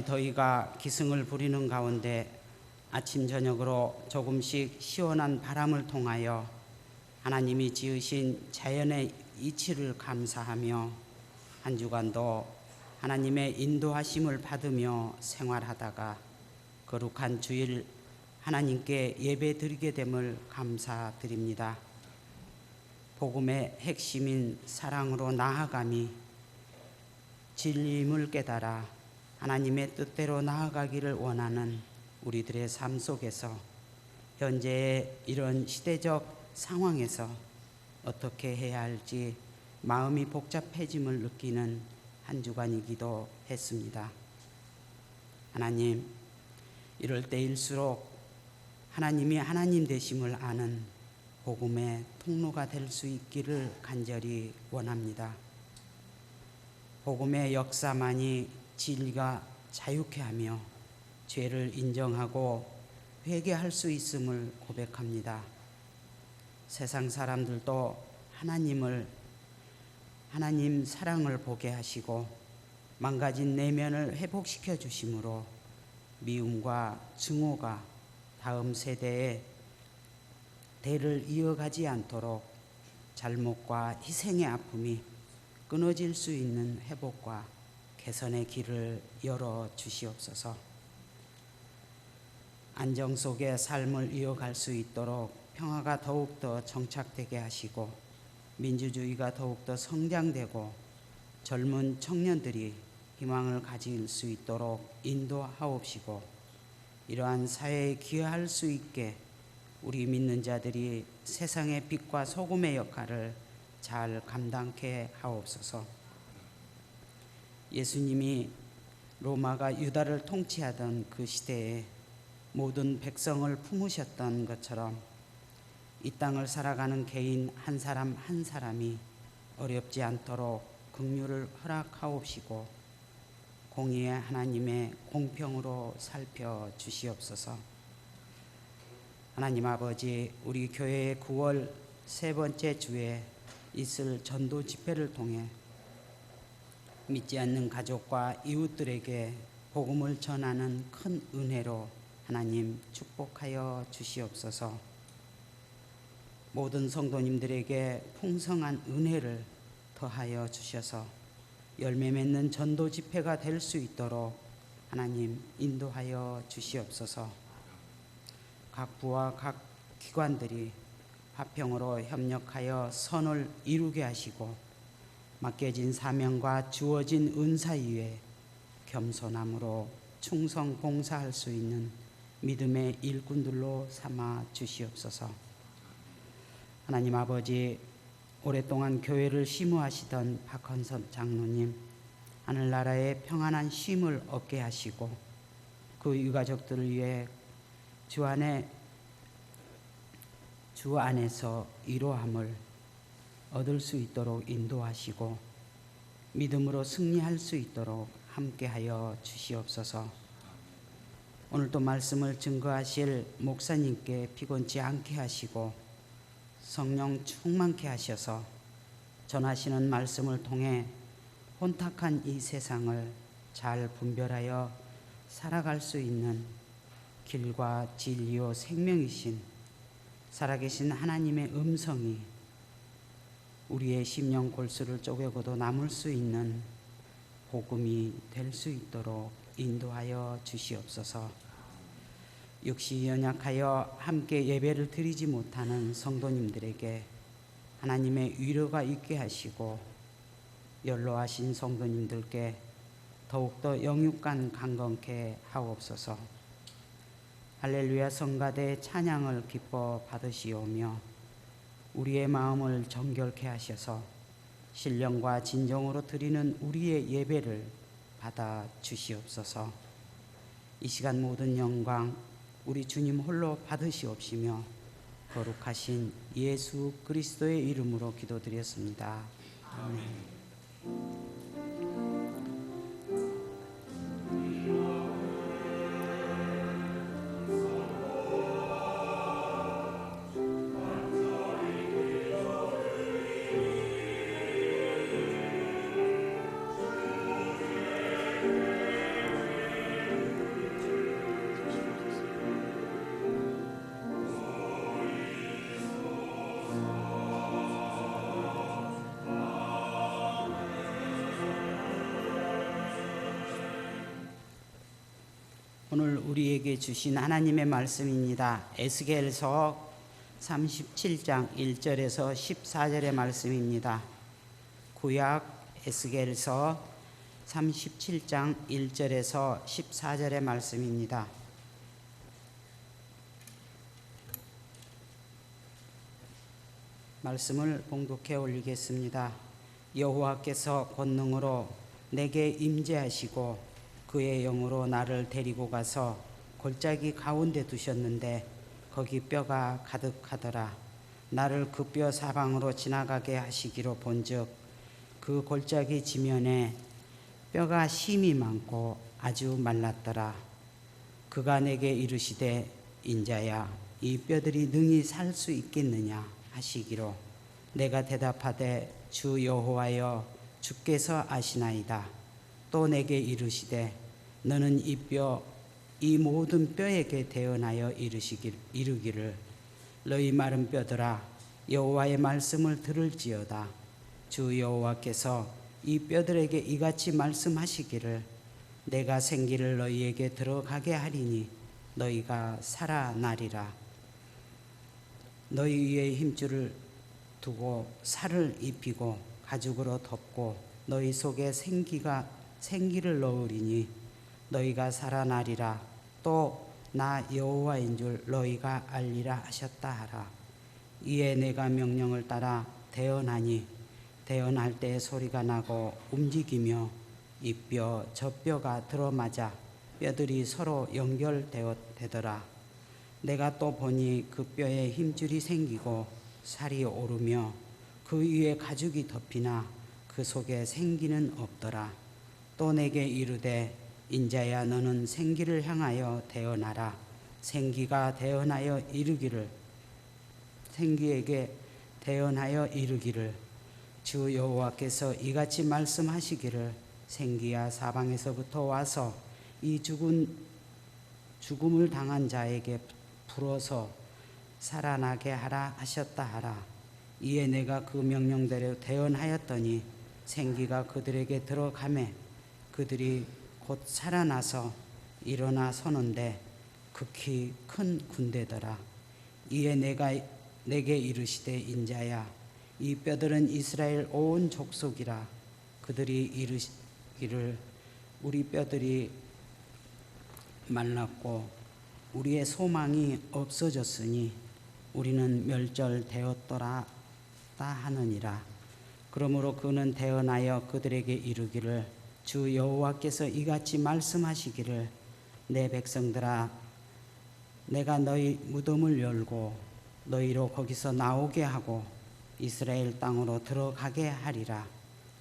더위가 기승을 부리는 가운데 아침 저녁으로 조금씩 시원한 바람을 통하여 하나님이 지으신 자연의 이치를 감사하며 한 주간도 하나님의 인도하심을 받으며 생활하다가 거룩한 주일 하나님께 예배 드리게 됨을 감사드립니다. 복음의 핵심인 사랑으로 나아감이 진리임을 깨달아 하나님의 뜻대로 나아가기를 원하는 우리들의 삶 속에서 현재의 이런 시대적 상황에서 어떻게 해야 할지 마음이 복잡해짐을 느끼는 한 주간이기도 했습니다. 하나님, 이럴 때일수록 하나님이 하나님 되심을 아는 복음의 통로가 될 수 있기를 간절히 원합니다. 복음의 역사만이 진리가 자유케 하며 죄를 인정하고 회개할 수 있음을 고백합니다. 세상 사람들도 하나님 사랑을 보게 하시고 망가진 내면을 회복시켜 주심으로 미움과 증오가 다음 세대에 대를 이어가지 않도록 잘못과 희생의 아픔이 끊어질 수 있는 회복과 개선의 길을 열어 주시옵소서. 안정 속의 삶을 이어갈 수 있도록 평화가 더욱더 정착되게 하시고 민주주의가 더욱더 성장되고 젊은 청년들이 희망을 가질 수 있도록 인도하옵시고 이러한 사회에 기여할 수 있게 우리 믿는 자들이 세상의 빛과 소금의 역할을 잘 감당케 하옵소서. 예수님이 로마가 유다를 통치하던 그 시대에 모든 백성을 품으셨던 것처럼 이 땅을 살아가는 개인 한 사람 한 사람이 어렵지 않도록 긍휼을 허락하옵시고 공의의 하나님의 공평으로 살펴 주시옵소서. 하나님 아버지, 우리 교회의 9월 세 번째 주에 있을 전도 집회를 통해 믿지 않는 가족과 이웃들에게 복음을 전하는 큰 은혜로 하나님 축복하여 주시옵소서. 모든 성도님들에게 풍성한 은혜를 더하여 주셔서 열매 맺는 전도 집회가 될 수 있도록 하나님 인도하여 주시옵소서. 각 부와 각 기관들이 화평으로 협력하여 선을 이루게 하시고 맡겨진 사명과 주어진 은사 위에 겸손함으로 충성 봉사할 수 있는 믿음의 일꾼들로 삼아 주시옵소서. 하나님 아버지, 오랫동안 교회를 심우하시던 박헌섭 장로님, 하늘나라의 평안한 쉼을 얻게 하시고 그 유가족들을 위해 주 안에서 위로함을 얻을 수 있도록 인도하시고 믿음으로 승리할 수 있도록 함께하여 주시옵소서. 오늘도 말씀을 증거하실 목사님께 피곤치 않게 하시고 성령 충만케 하셔서 전하시는 말씀을 통해 혼탁한 이 세상을 잘 분별하여 살아갈 수 있는 길과 진리요 생명이신 살아계신 하나님의 음성이 우리의 심령 골수를 쪼개고도 남을 수 있는 복음이 될 수 있도록 인도하여 주시옵소서. 육시 연약하여 함께 예배를 드리지 못하는 성도님들에게 하나님의 위로가 있게 하시고 연로하신 성도님들께 더욱더 영육간 강건케 하옵소서. 할렐루야 성가대 찬양을 기뻐 받으시오며 우리의 마음을 정결케 하셔서 신령과 진정으로 드리는 우리의 예배를 받아 주시옵소서. 이 시간 모든 영광 우리 주님 홀로 받으시옵시며 거룩하신 예수 그리스도의 이름으로 기도드렸습니다. 아멘. 오늘 우리에게 주신 하나님의 말씀입니다. 에스겔서 37장 1절에서 14절의 말씀입니다. 구약 에스겔서 37장 1절에서 14절의 말씀입니다. 말씀을 봉독해 올리겠습니다. 여호와께서 권능으로 내게 임재하시고 그의 영으로 나를 데리고 가서 골짜기 가운데 두셨는데 거기 뼈가 가득하더라. 나를 그 뼈 사방으로 지나가게 하시기로 본즉 그 골짜기 지면에 뼈가 심이 많고 아주 말랐더라. 그가 내게 이르시되 인자야 이 뼈들이 능히 살 수 있겠느냐 하시기로 내가 대답하되 주 여호와여 주께서 아시나이다. 또 내게 이르시되 너는 이 모든 뼈에게 대언하여 이르기를 너희 마른 뼈들아 여호와의 말씀을 들을지어다. 주 여호와께서 이 뼈들에게 이같이 말씀하시기를 내가 생기를 너희에게 들어가게 하리니 너희가 살아나리라. 너희 위에 힘줄을 두고 살을 입히고 가죽으로 덮고 너희 속에 생기를 넣으리니 너희가 살아나리라. 또 나 여호와인 줄 너희가 알리라 하셨다 하라. 이에 내가 명령을 따라 대언하니 대언할 때 소리가 나고 움직이며 이 뼈 저 뼈가 들어맞아 뼈들이 서로 연결되더라. 내가 또 보니 그 뼈에 힘줄이 생기고 살이 오르며 그 위에 가죽이 덮이나 그 속에 생기는 없더라. 또 내게 이르되 인자야 너는 생기를 향하여 대언하라. 생기가 대언하여 이르기를 생기에게 대언하여 이르기를 주 여호와께서 이같이 말씀하시기를 생기야 사방에서부터 와서 이 죽음을 당한 자에게 불어서 살아나게 하라 하셨다 하라. 이에 내가 그 명령대로 대언하였더니 생기가 그들에게 들어가매 그들이 곧 살아나서 일어나 서는데 극히 큰 군대더라. 이에 내게 이르시되 인자야 이 뼈들은 이스라엘 온 족속이라. 그들이 이르기를 우리 뼈들이 말랐고 우리의 소망이 없어졌으니 우리는 멸절되었더라 하느니라. 그러므로 그는 대언하여 그들에게 이르기를 주 여호와께서 이같이 말씀하시기를 내 백성들아 내가 너희 무덤을 열고 너희로 거기서 나오게 하고 이스라엘 땅으로 들어가게 하리라.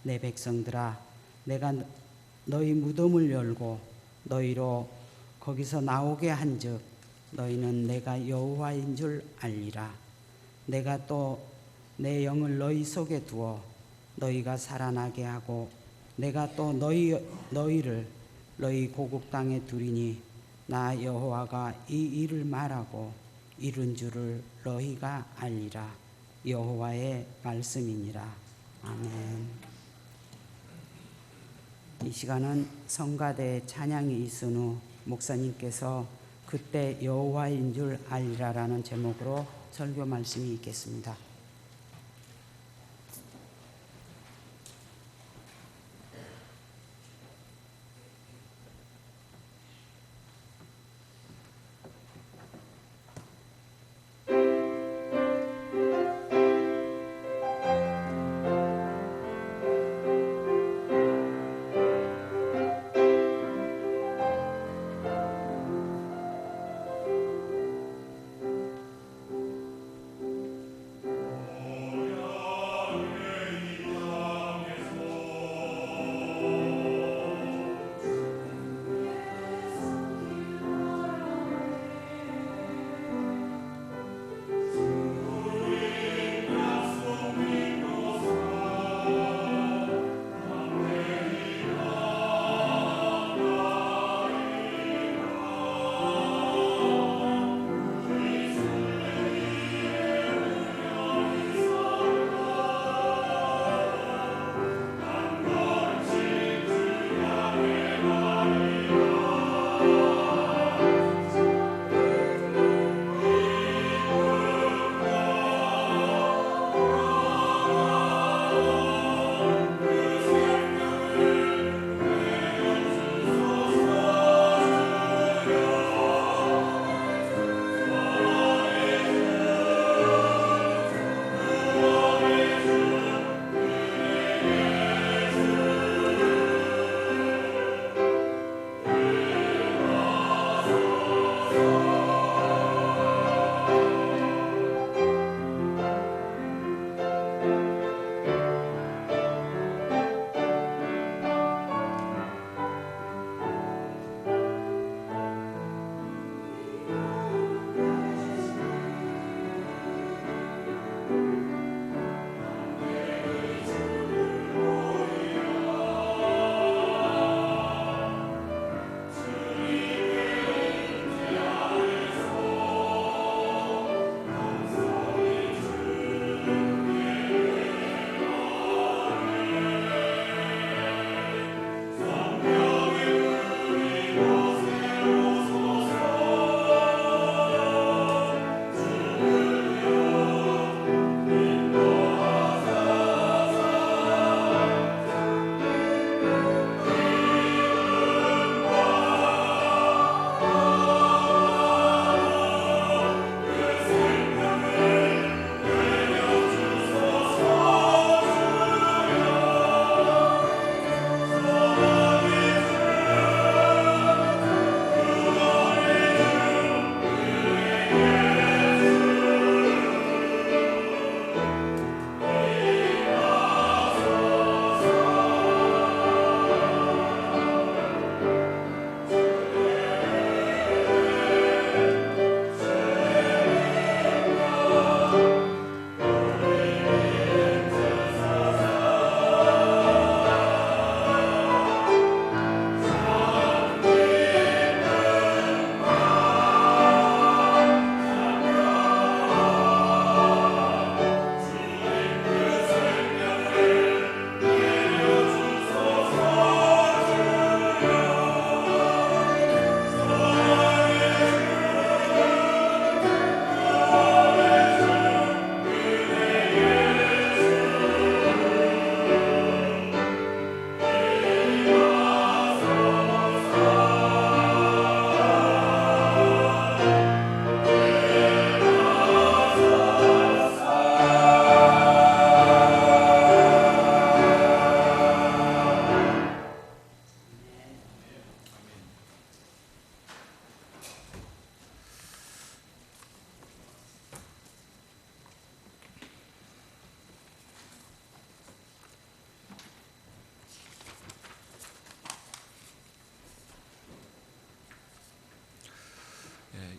내 백성들아 내가 너희 무덤을 열고 너희로 거기서 나오게 한즉 너희는 내가 여호와인 줄 알리라. 내가 또 내 영을 너희 속에 두어 너희가 살아나게 하고 내가 또 너희를 너희 고국 땅에 두리니 나 여호와가 이 일을 말하고 이룬 줄을 너희가 알리라. 여호와의 말씀이니라. 아멘. 이 시간은 성가대 찬양이 있은 후 목사님께서 그때 여호와인 줄 알리라라는 제목으로 설교 말씀이 있겠습니다.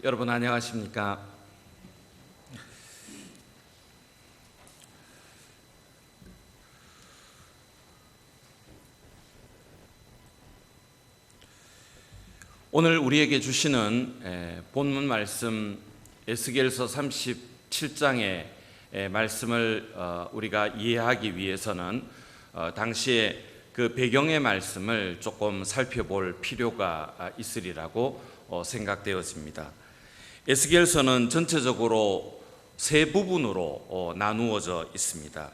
여러분 안녕하십니까? 오늘 우리에게 주시는 본문 말씀 에스겔서 37장의 말씀을 우리가 이해하기 위해서는 당시에 그 배경의 말씀을 조금 살펴볼 필요가 있으리라고 생각되었습니다. 에스겔서는 전체적으로 세 부분으로 나누어져 있습니다.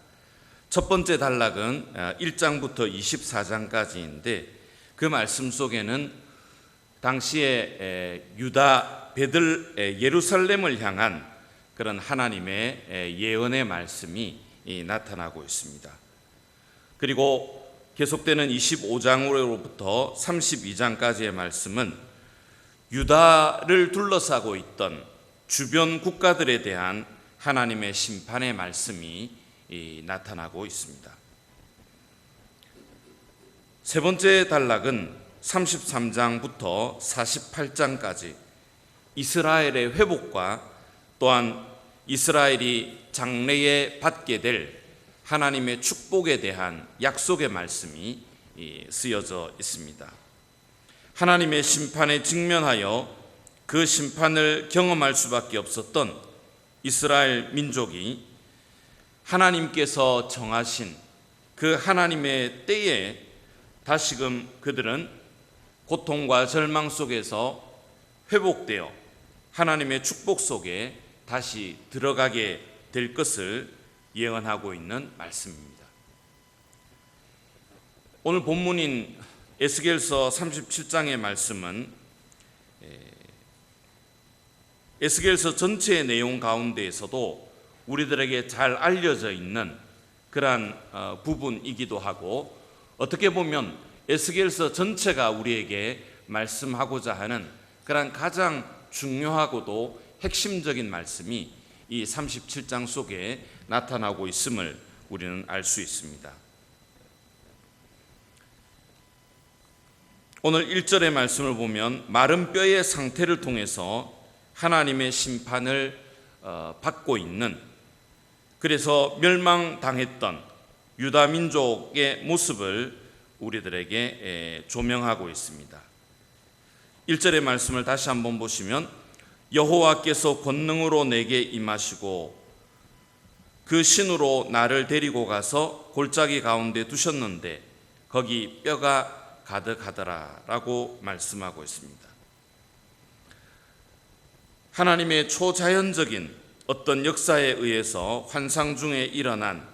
첫 번째 단락은 1장부터 24장까지인데 그 말씀 속에는 당시에 유다 예루살렘을 향한 그런 하나님의 예언의 말씀이 나타나고 있습니다. 그리고 계속되는 25장으로부터 32장까지의 말씀은 유다를 둘러싸고 있던 주변 국가들에 대한 하나님의 심판의 말씀이 나타나고 있습니다. 세 번째 단락은 33장부터 48장까지 이스라엘의 회복과 또한 이스라엘이 장래에 받게 될 하나님의 축복에 대한 약속의 말씀이 쓰여져 있습니다. 하나님의 심판에 직면하여 그 심판을 경험할 수밖에 없었던 이스라엘 민족이 하나님께서 정하신 그 하나님의 때에 다시금 그들은 고통과 절망 속에서 회복되어 하나님의 축복 속에 다시 들어가게 될 것을 예언하고 있는 말씀입니다. 오늘 본문인 에스겔서 37장의 말씀은 에스겔서 전체의 내용 가운데에서도 우리들에게 잘 알려져 있는 그러한 부분이기도 하고, 어떻게 보면 에스겔서 전체가 우리에게 말씀하고자 하는 그러한 가장 중요하고도 핵심적인 말씀이 이 37장 속에 나타나고 있음을 우리는 알 수 있습니다. 오늘 1절의 말씀을 보면 마른 뼈의 상태를 통해서 하나님의 심판을 받고 있는, 그래서 멸망당했던 유다 민족의 모습을 우리들에게 조명하고 있습니다. 1절의 말씀을 다시 한번 보시면 여호와께서 권능으로 내게 임하시고 그 신으로 나를 데리고 가서 골짜기 가운데 두셨는데 거기 뼈가 가득하더라 라고 말씀하고 있습니다. 하나님의 초자연적인 어떤 역사에 의해서 환상 중에 일어난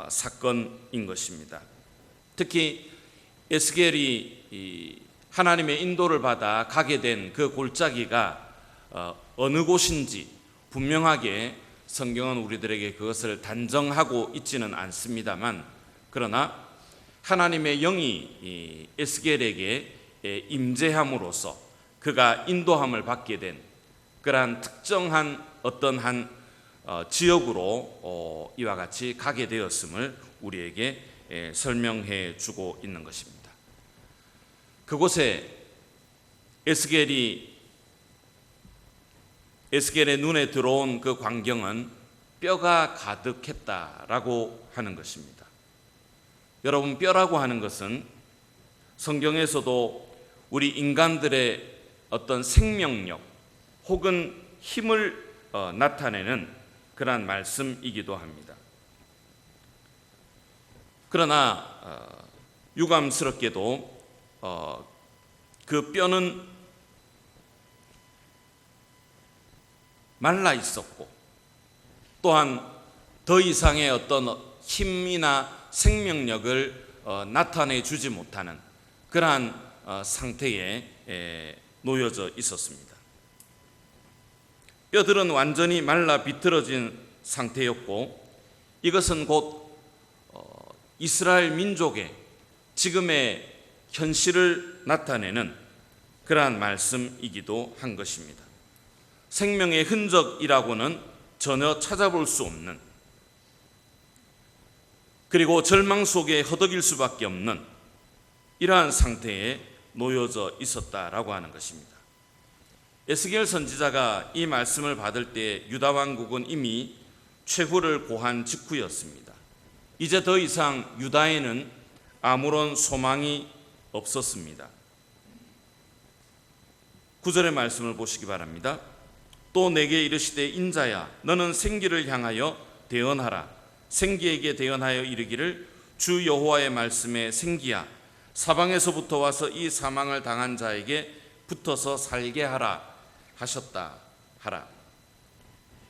사건인 것입니다. 특히 에스겔이 하나님의 인도를 받아 가게 된 그 골짜기가 어느 곳인지 분명하게 성경은 우리들에게 그것을 단정하고 있지는 않습니다만, 그러나 하나님의 영이 에스겔에게 임재함으로써 그가 인도함을 받게 된 그러한 특정한 어떤 한 지역으로 이와 같이 가게 되었음을 우리에게 설명해 주고 있는 것입니다. 그곳에 에스겔의 눈에 들어온 그 광경은 뼈가 가득했다라고 하는 것입니다. 여러분, 뼈라고 하는 것은 성경에서도 우리 인간들의 어떤 생명력 혹은 힘을 나타내는 그러한 말씀이기도 합니다. 그러나 유감스럽게도 그 뼈는 말라 있었고, 또한 더 이상의 어떤 힘이나 생명력을 나타내 주지 못하는 그러한 상태에 놓여져 있었습니다. 뼈들은 완전히 말라 비틀어진 상태였고, 이것은 곧 이스라엘 민족의 지금의 현실을 나타내는 그러한 말씀이기도 한 것입니다. 생명의 흔적이라고는 전혀 찾아볼 수 없는, 그리고 절망 속에 허덕일 수밖에 없는 이러한 상태에 놓여져 있었다라고 하는 것입니다. 에스겔 선지자가 이 말씀을 받을 때 유다 왕국은 이미 최후를 고한 직후였습니다. 이제 더 이상 유다에는 아무런 소망이 없었습니다. 9절의 말씀을 보시기 바랍니다. 또 내게 이르시되 인자야 너는 생기를 향하여 대언하라. 생기에게 대언하여 이르기를 주 여호와의 말씀에 생기야 사방에서부터 와서 이 사망을 당한 자에게 붙어서 살게 하라 하셨다 하라.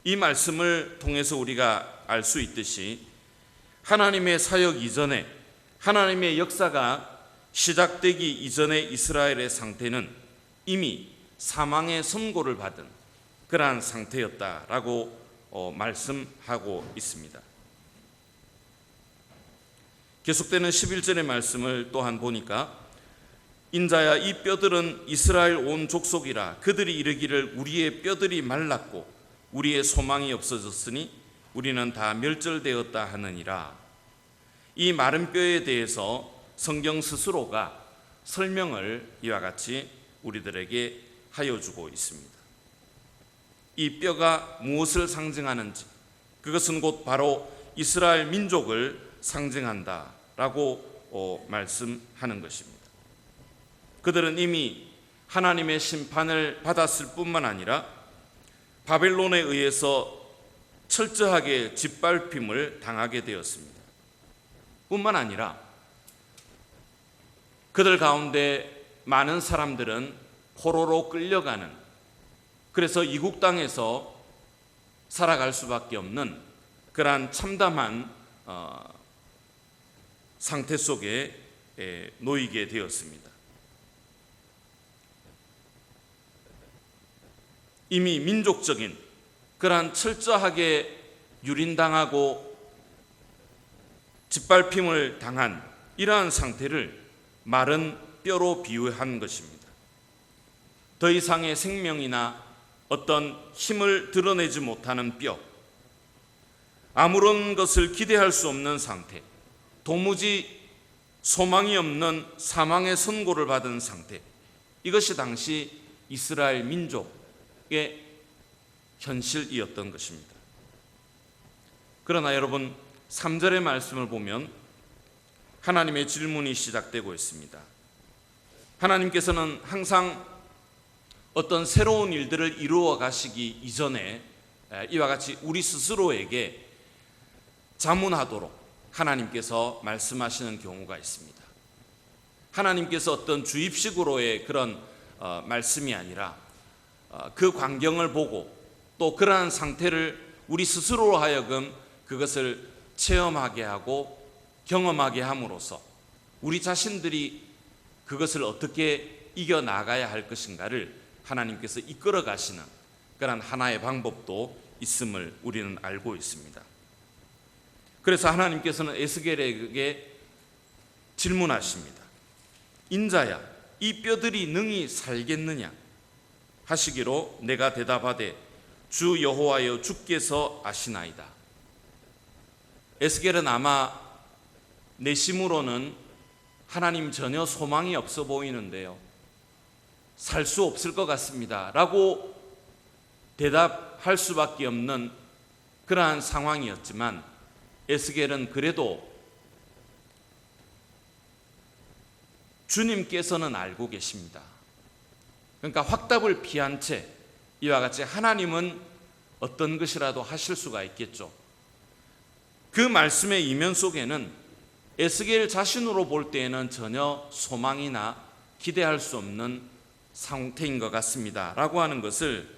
이 말씀을 통해서 우리가 알 수 있듯이 하나님의 사역 이전에, 하나님의 역사가 시작되기 이전의 이스라엘의 상태는 이미 사망의 선고를 받은 그러한 상태였다라고 말씀하고 있습니다. 계속되는 11절의 말씀을 또한 보니까 인자야 이 뼈들은 이스라엘 온 족속이라. 그들이 이르기를 우리의 뼈들이 말랐고 우리의 소망이 없어졌으니 우리는 다 멸절되었다 하느니라. 이 마른 뼈에 대해서 성경 스스로가 설명을 이와 같이 우리들에게 하여 주고 있습니다. 이 뼈가 무엇을 상징하는지, 그것은 곧 바로 이스라엘 민족을 상징한다라고 말씀하는 것입니다. 그들은 이미 하나님의 심판을 받았을 뿐만 아니라 바벨론에 의해서 철저하게 짓밟힘을 당하게 되었습니다. 뿐만 아니라 그들 가운데 많은 사람들은 포로로 끌려가는, 그래서 이국 땅에서 살아갈 수밖에 없는 그러한 참담한 상태 속에 놓이게 되었습니다. 이미 민족적인 그러한 철저하게 유린당하고 짓밟힘을 당한 이러한 상태를 마른 뼈로 비유한 것입니다. 더 이상의 생명이나 어떤 힘을 드러내지 못하는 뼈, 아무런 것을 기대할 수 없는 상태, 도무지 소망이 없는 사망의 선고를 받은 상태, 이것이 당시 이스라엘 민족의 현실이었던 것입니다. 그러나 여러분 3절의 말씀을 보면 하나님의 질문이 시작되고 있습니다. 하나님께서는 항상 어떤 새로운 일들을 이루어 가시기 이전에 이와 같이 우리 스스로에게 자문하도록 하나님께서 말씀하시는 경우가 있습니다. 하나님께서 어떤 주입식으로의 그런 말씀이 아니라 그 광경을 보고 또 그러한 상태를 우리 스스로로 하여금 그것을 체험하게 하고 경험하게 함으로써 우리 자신들이 그것을 어떻게 이겨나가야 할 것인가를 하나님께서 이끌어 가시는 그런 하나의 방법도 있음을 우리는 알고 있습니다. 그래서 하나님께서는 에스겔에게 질문하십니다. 인자야, 이 뼈들이 능히 살겠느냐 하시기로 내가 대답하되 주 여호와여 주께서 아시나이다. 에스겔은 아마 내심으로는 하나님 전혀 소망이 없어 보이는데요, 살 수 없을 것 같습니다 라고 대답할 수밖에 없는 그러한 상황이었지만 에스겔은 그래도 주님께서는 알고 계십니다. 그러니까 확답을 피한 채 이와 같이 하나님은 어떤 것이라도 하실 수가 있겠죠. 그 말씀의 이면 속에는 에스겔 자신으로 볼 때에는 전혀 소망이나 기대할 수 없는 상태인 것 같습니다 라고 하는 것을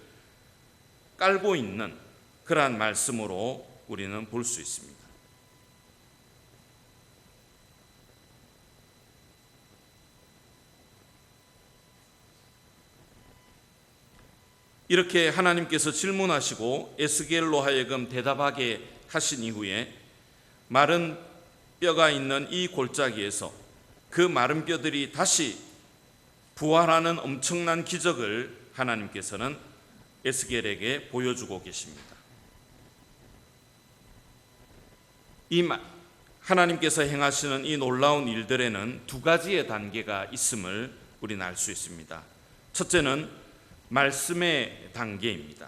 깔고 있는 그러한 말씀으로 우리는 볼 수 있습니다. 이렇게 하나님께서 질문하시고 에스겔로 하여금 대답하게 하신 이후에 마른 뼈가 있는 이 골짜기에서 그 마른 뼈들이 다시 부활하는 엄청난 기적을 하나님께서는 에스겔에게 보여주고 계십니다. 하나님께서 행하시는 이 놀라운 일들에는 두 가지의 단계가 있음을 우리는 알 수 있습니다. 첫째는 말씀의 단계입니다.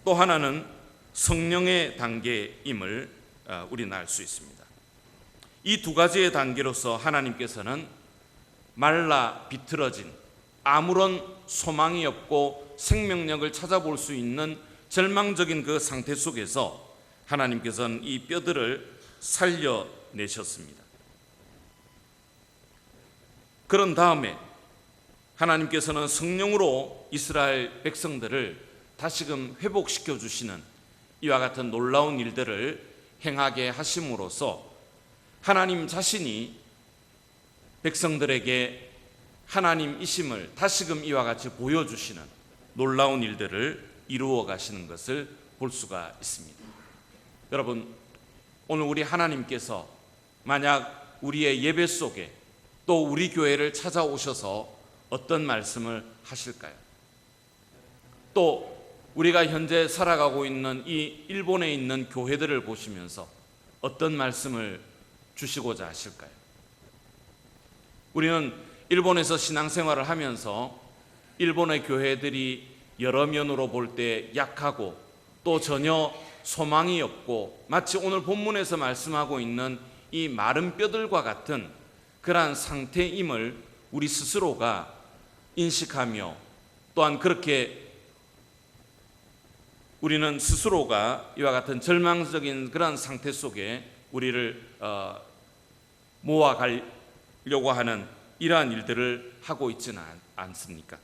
또 하나는 성령의 단계임을 우리는 알 수 있습니다. 이 두 가지의 단계로서 하나님께서는 말라 비틀어진 아무런 소망이 없고 생명력을 찾아볼 수 있는 절망적인 그 상태 속에서 하나님께서는 이 뼈들을 살려내셨습니다. 그런 다음에 하나님께서는 성령으로 이스라엘 백성들을 다시금 회복시켜 주시는 이와 같은 놀라운 일들을 행하게 하심으로써 하나님 자신이 백성들에게 하나님이심을 다시금 이와 같이 보여주시는 놀라운 일들을 이루어 가시는 것을 볼 수가 있습니다. 여러분, 오늘 우리 하나님께서 만약 우리의 예배 속에 또 우리 교회를 찾아오셔서 어떤 말씀을 하실까요? 또 우리가 현재 살아가고 있는 이 일본에 있는 교회들을 보시면서 어떤 말씀을 주시고자 하실까요? 우리는 일본에서 신앙생활을 하면서 일본의 교회들이 여러 면으로 볼 때 약하고 또 전혀 소망이 없고 마치 오늘 본문에서 말씀하고 있는 이 마른 뼈들과 같은 그러한 상태임을 우리 스스로가 인식하며 또한 그렇게 우리는 스스로가 이와 같은 절망적인 그런 상태 속에 우리를 모아가려고 하는 이러한 일들을 하고 있지는 않습니까?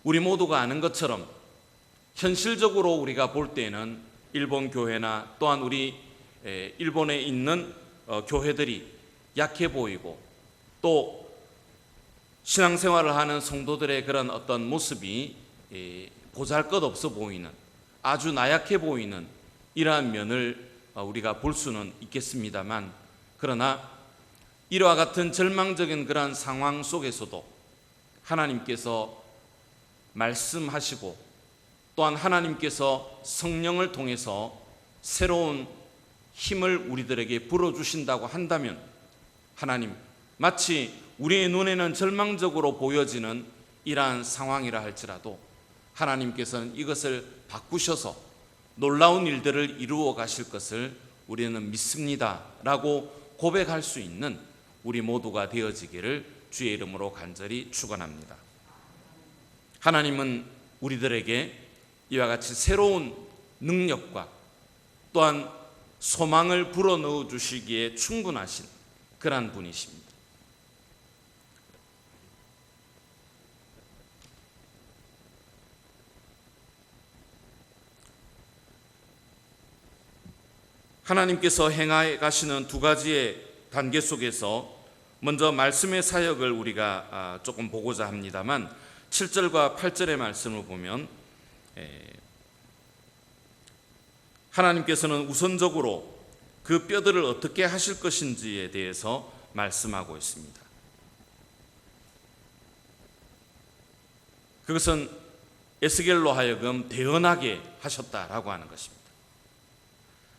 우리 모두가 아는 것처럼 현실적으로 우리가 볼 때는 일본 교회나 또한 우리 일본에 있는 교회들이 약해 보이고 또 신앙생활을 하는 성도들의 그런 어떤 모습이 보잘것없어 보이는 아주 나약해 보이는 이러한 면을 우리가 볼 수는 있겠습니다만, 그러나 이와 같은 절망적인 그런 상황 속에서도 하나님께서 말씀하시고 또한 하나님께서 성령을 통해서 새로운 힘을 우리들에게 불어주신다고 한다면 하나님, 마치 우리의 눈에는 절망적으로 보여지는 이러한 상황이라 할지라도 하나님께서는 이것을 바꾸셔서 놀라운 일들을 이루어 가실 것을 우리는 믿습니다 라고 고백할 수 있는 우리 모두가 되어지기를 주의 이름으로 간절히 축원합니다. 하나님은 우리들에게 이와 같이 새로운 능력과 또한 소망을 불어넣어 주시기에 충분하신 그러한 분이십니다. 하나님께서 행하여 가시는 두 가지의 단계 속에서 먼저 말씀의 사역을 우리가 조금 보고자 합니다만 7절과 8절의 말씀을 보면 하나님께서는 우선적으로 그 뼈들을 어떻게 하실 것인지에 대해서 말씀하고 있습니다. 그것은 에스겔로 하여금 대언하게 하셨다라고 하는 것입니다.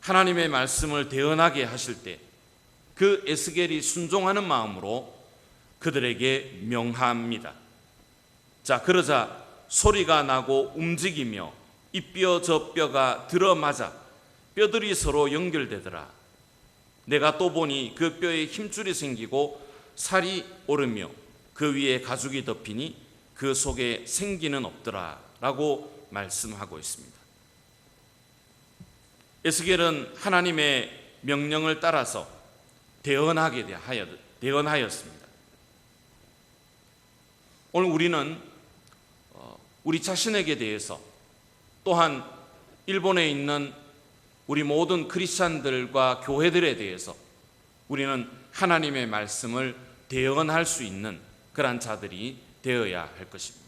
하나님의 말씀을 대언하게 하실 때 그 에스겔이 순종하는 마음으로 그들에게 명합니다. 자, 그러자 소리가 나고 움직이며 이 뼈 저 뼈가 들어맞아 뼈들이 서로 연결되더라. 내가 또 보니 그 뼈에 힘줄이 생기고 살이 오르며 그 위에 가죽이 덮이니 그 속에 생기는 없더라 라고 말씀하고 있습니다. 에스겔은 하나님의 명령을 따라서 대언하였습니다. 오늘 우리는 우리 자신에게 대해서 또한 일본에 있는 우리 모든 크리스찬들과 교회들에 대해서 우리는 하나님의 말씀을 대언할 수 있는 그러한 자들이 되어야 할 것입니다.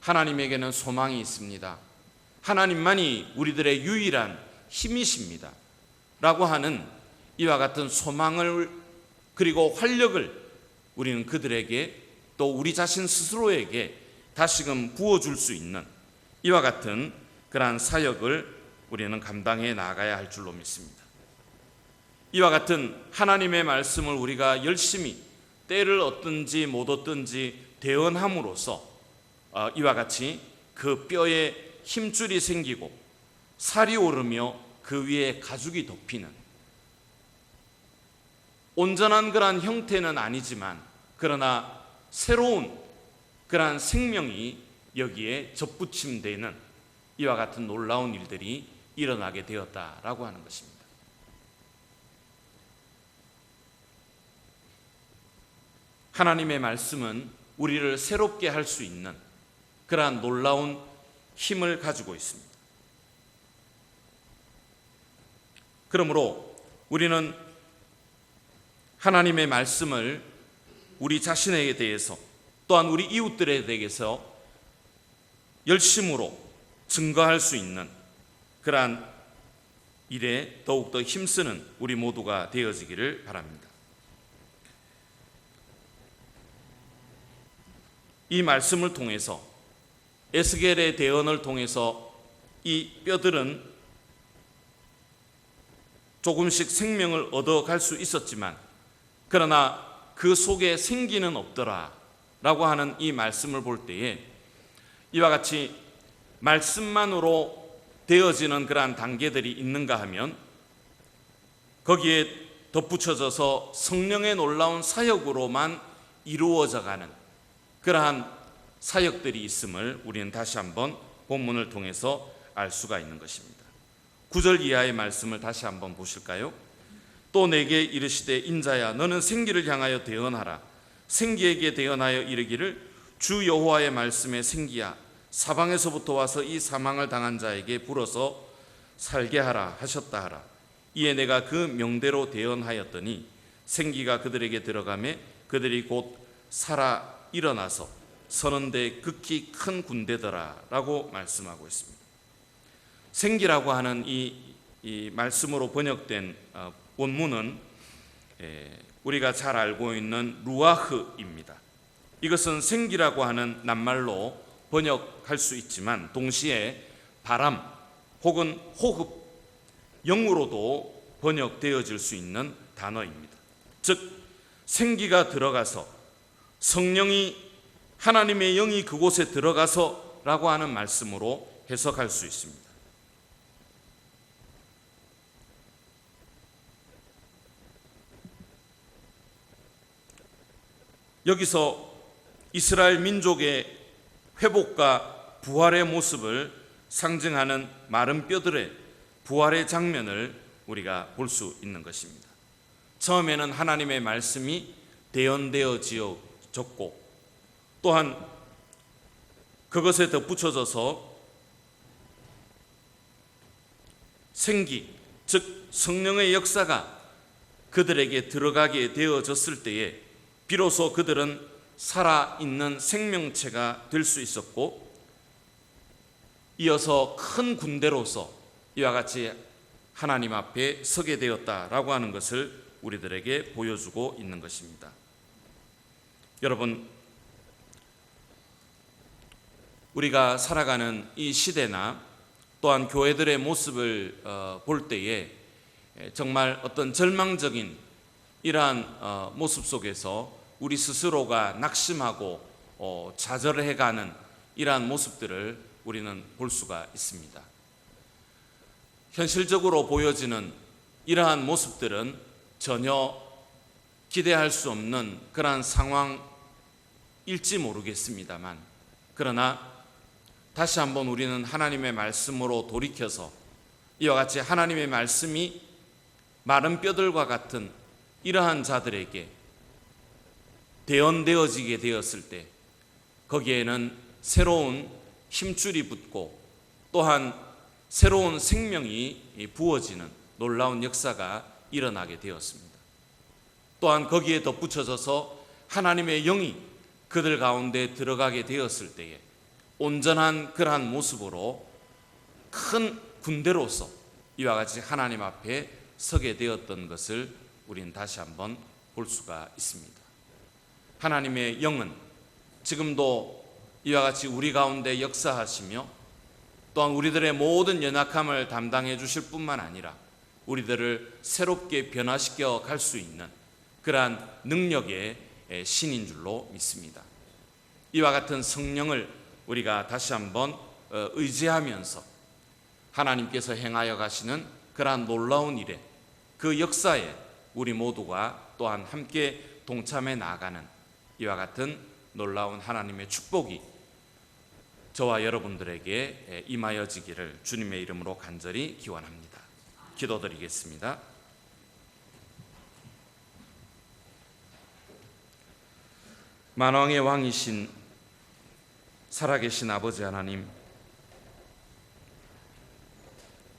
하나님에게는 소망이 있습니다. 하나님만이 우리들의 유일한 힘이십니다 라고 하는 이와 같은 소망을 그리고 활력을 우리는 그들에게 또 우리 자신 스스로에게 다시금 부어줄 수 있는 이와 같은 그러한 사역을 우리는 감당해 나가야 할 줄로 믿습니다. 이와 같은 하나님의 말씀을 우리가 열심히 때를 얻든지 못 얻든지 대언함으로써 이와 같이 그 뼈에 힘줄이 생기고 살이 오르며 그 위에 가죽이 덮이는, 온전한 그러한 형태는 아니지만 그러나 새로운 그러한 생명이 여기에 접붙임되는 이와 같은 놀라운 일들이 일어나게 되었다라고 하는 것입니다. 하나님의 말씀은 우리를 새롭게 할 수 있는 그러한 놀라운 힘을 가지고 있습니다. 그러므로 우리는 하나님의 말씀을 우리 자신에게 대해서 또한 우리 이웃들에 대해서 열심으로 증거할 수 있는 그러한 일에 더욱더 힘쓰는 우리 모두가 되어지기를 바랍니다. 이 말씀을 통해서, 에스겔의 대언을 통해서 이 뼈들은 조금씩 생명을 얻어갈 수 있었지만 그러나 그 속에 생기는 없더라 라고 하는 이 말씀을 볼 때에 이와 같이 말씀만으로 되어지는 그러한 단계들이 있는가 하면 거기에 덧붙여져서 성령의 놀라운 사역으로만 이루어져가는 그러한 사역들이 있음을 우리는 다시 한번 본문을 통해서 알 수가 있는 것입니다. 9절 이하의 말씀을 다시 한번 보실까요? 또 내게 이르시되 인자야 너는 생기를 향하여 대언하라. 생기에게 대언하여 이르기를 주 여호와의 말씀에 생기야 사방에서부터 와서 이 사망을 당한 자에게 불어서 살게 하라 하셨다 하라. 이에 내가 그 명대로 대언하였더니 생기가 그들에게 들어가매 그들이 곧 살아 일어나서 서는데 극히 큰 군대더라 라고 말씀하고 있습니다. 생기라고 하는 이 말씀으로 번역된 원문은 우리가 잘 알고 있는 루아흐입니다. 이것은 생기라고 하는 낱말로 번역할 수 있지만 동시에 바람 혹은 호흡, 영으로도 번역되어질 수 있는 단어입니다. 즉 생기가 들어가서 성령이, 하나님의 영이 그곳에 들어가서 라고 하는 말씀으로 해석할 수 있습니다. 여기서 이스라엘 민족의 회복과 부활의 모습을 상징하는 마른 뼈들의 부활의 장면을 우리가 볼 수 있는 것입니다. 처음에는 하나님의 말씀이 대언되어졌고 또한 그것에 덧붙여져서 생기, 즉 성령의 역사가 그들에게 들어가게 되어졌을 때에 비로소 그들은 살아있는 생명체가 될 수 있었고 이어서 큰 군대로서 이와 같이 하나님 앞에 서게 되었다라고 하는 것을 우리들에게 보여주고 있는 것입니다. 여러분, 우리가 살아가는 이 시대나 또한 교회들의 모습을 볼 때에 정말 어떤 절망적인 이러한 모습 속에서 우리 스스로가 낙심하고 좌절해가는 이러한 모습들을 우리는 볼 수가 있습니다. 현실적으로 보여지는 이러한 모습들은 전혀 기대할 수 없는 그러한 상황일지 모르겠습니다만 그러나 다시 한번 우리는 하나님의 말씀으로 돌이켜서 이와 같이 하나님의 말씀이 마른 뼈들과 같은 이러한 자들에게 대언되어지게 되었을 때 거기에는 새로운 힘줄이 붙고 또한 새로운 생명이 부어지는 놀라운 역사가 일어나게 되었습니다. 또한 거기에 덧붙여져서 하나님의 영이 그들 가운데 들어가게 되었을 때에 온전한 그러한 모습으로 큰 군대로서 이와 같이 하나님 앞에 서게 되었던 것을 우리는 다시 한번 볼 수가 있습니다. 하나님의 영은 지금도 이와 같이 우리 가운데 역사하시며 또한 우리들의 모든 연약함을 담당해 주실 뿐만 아니라 우리들을 새롭게 변화시켜 갈 수 있는 그러한 능력의 신인 줄로 믿습니다. 이와 같은 성령을 우리가 다시 한번 의지하면서 하나님께서 행하여 가시는 그러한 놀라운 일에, 그 역사에 우리 모두가 또한 함께 동참해 나아가는 이와 같은 놀라운 하나님의 축복이 저와 여러분들에게 임하여지기를 주님의 이름으로 간절히 기원합니다. 기도드리겠습니다. 만왕의 왕이신 살아계신 아버지 하나님,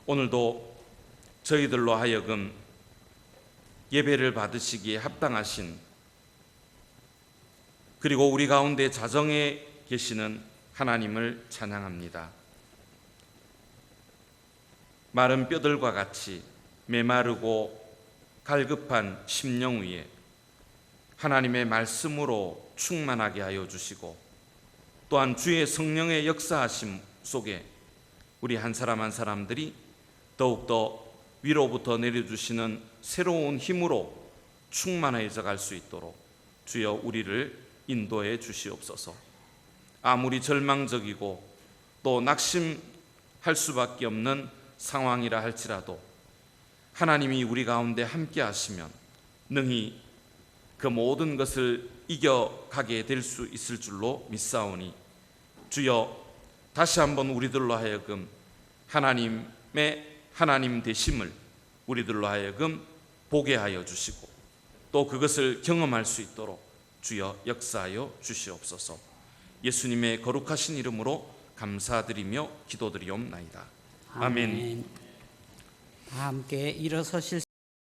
오늘도 저희들로 하여금 예배를 받으시기에 합당하신, 그리고 우리 가운데 자정에 계시는 하나님을 찬양합니다. 마른 뼈들과 같이 메마르고 갈급한 심령 위에 하나님의 말씀으로 충만하게 하여 주시고, 또한 주의 성령의 역사하심 속에 우리 한 사람 한 사람들이 더욱더 위로부터 내려주시는 새로운 힘으로 충만해져 갈 수 있도록 주여 우리를 인도해 주시옵소서. 아무리 절망적이고 또 낙심할 수밖에 없는 상황이라 할지라도 하나님이 우리 가운데 함께 하시면 능히 그 모든 것을 이겨가게 될 수 있을 줄로 믿사오니, 주여 다시 한번 우리들로 하여금 하나님의 하나님 되심을 우리들로 하여금 보게 하여 주시고, 또 그것을 경험할 수 있도록 주여 역사하여 주시옵소서. 예수님의 거룩하신 이름으로 감사드리며 기도드리옵나이다. 아멘. 다 함께 일어서실